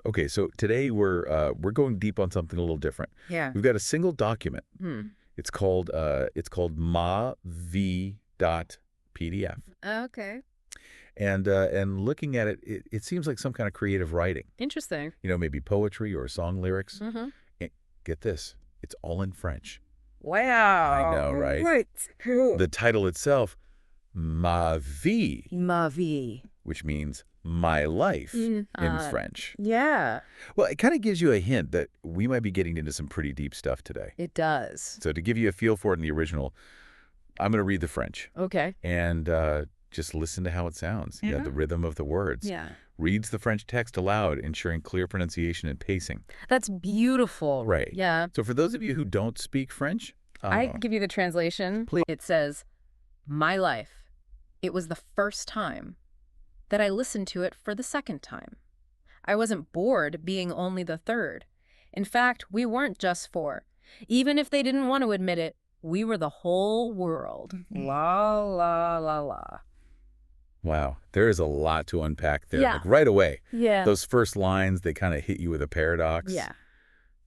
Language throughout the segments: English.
Okay, so today we're going deep on something a little different. Yeah. We've got a single document. Hmm. It's called mav.pdf. Okay. And looking at it, it seems like some kind of creative writing. Interesting. Maybe poetry or song lyrics. Mm-hmm. And get this, it's all in French. Wow. I know, right? Right. The title itself, Ma vie, Ma vie. which means my life in French. Yeah. Well, it kind of gives you a hint that we might be getting into some pretty deep stuff today. It does. So to give you a feel for it in the original, I'm going to read the French. Okay. And just listen to how it sounds. Yeah. The rhythm of the words. Yeah. Reads the French text aloud, ensuring clear pronunciation and pacing. That's beautiful. Right. Yeah. So for those of you who don't speak French, I can give you the translation. Please. It says, my life. It was the first time that I listened to it for the second time. I wasn't bored being only the third. In fact, we weren't just four. Even if they didn't want to admit it, we were the whole world. La, la, la, la. wow, there is a lot to unpack there. Yeah. Like right away. Yeah. Those first lines, they kind of hit you with a paradox. Yeah.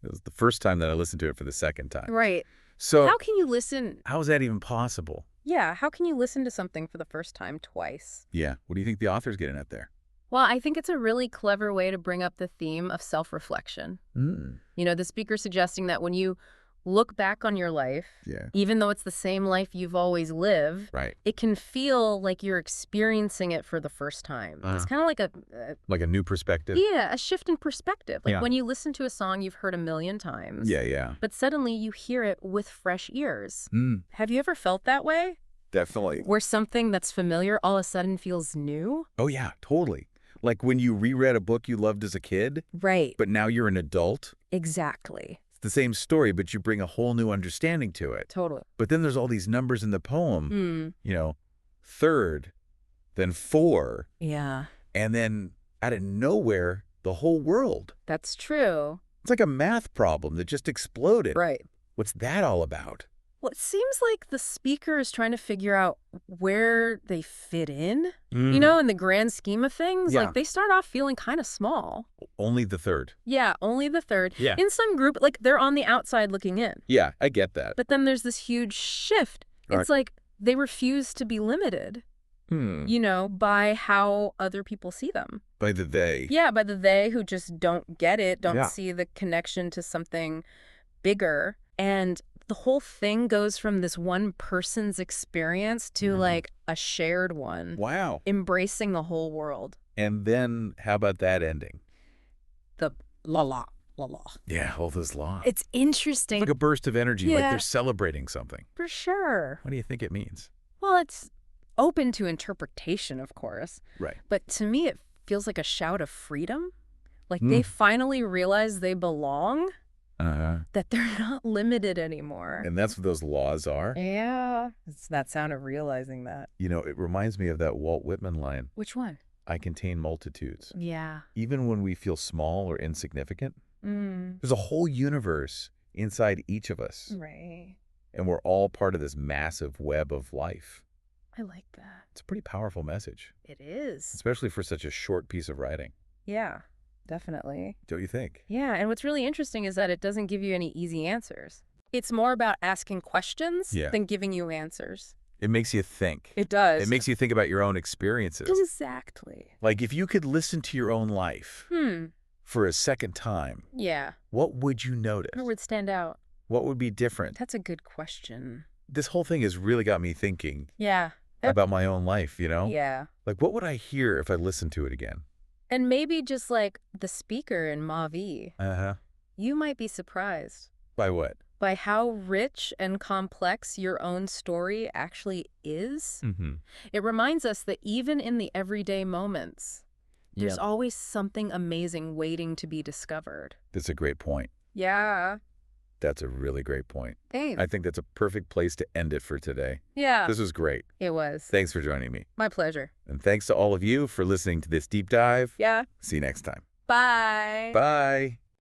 It was the first time that I listened to it for the second time. Right. So How can you listen? how is that even possible? Yeah, how can you listen to something for the first time twice? Yeah. What do you think the author's getting at there? Well, I think it's a really clever way to bring up the theme of self-reflection. Mm. The speaker suggesting that when you look back on your life, Yeah. even though it's the same life you've always lived, Right. it can feel like you're experiencing it for the first time. It's kind of like Like a new perspective. a shift in perspective. Like Yeah. when you listen to a song you've heard a million times, Yeah. but suddenly you hear it with fresh ears. Mm. Have you ever felt that way? Definitely. Where something that's familiar all of a sudden feels new? Oh, yeah, totally. Like when you reread a book you loved as a kid, Right. but now you're an adult. Exactly. It's the same story, but you bring a whole new understanding to it. Totally. But then there's all these numbers in the poem, third, then four, Yeah. and then out of nowhere, the whole world. That's true. It's like a math problem that just exploded. Right. What's that all about? Well, it seems like the speaker is trying to figure out where they fit in, in the grand scheme of things. Yeah. Like, they start off feeling kind of small. Only the third. Yeah, only the third. Yeah. In some group, like, they're on the outside looking in. Yeah, I get that. But then there's this huge shift. It's like they refuse to be limited, by how other people see them. By the they. Yeah, by the they who just don't get it, don't Yeah. see the connection to something bigger. And the whole thing goes from this one person's experience to like a shared one, Wow. embracing the whole world. And then how about that ending? The la la, la la. Yeah, all this law. It's interesting. Like a burst of energy, like Yeah. they're celebrating something. For sure. What do you think it means? Well, it's open to interpretation, of course. Right. But to me, it feels like a shout of freedom. Like they finally realize they belong, that they're not limited anymore. And that's what those laws are. Yeah. It's that sound of realizing that. It reminds me of that Walt Whitman line, Which one? I contain multitudes. Yeah. Even when we feel small or insignificant, Mm. there's a whole universe inside each of us. Right. And we're all part of this massive web of life. I like that. It's a pretty powerful message, It is. especially for such a short piece of writing. Yeah, definitely. Don't you think? Yeah, and what's really interesting is that it doesn't give you any easy answers. It's more about asking questions than giving you answers. It makes you think. It does. It makes you think about your own experiences. Exactly. Like if you could listen to your own life for a second time, Yeah. what would you notice? What would stand out? What would be different? That's a good question. This whole thing has really got me thinking Yeah. about my own life, Yeah. Like, what would I hear if I listened to it again? And maybe just like the speaker in Ma Vie, Uh-huh. you might be surprised By what? by how rich and complex your own story actually is. Mm-hmm. It reminds us that even in the everyday moments, there's always something amazing waiting to be discovered. That's a great point. Yeah. That's a really great point. Thanks. I think that's a perfect place to end it for today. Yeah. This was great. It was. Thanks for joining me. My pleasure. And thanks to all of you for listening to this deep dive. Yeah. See you next time. Bye. Bye.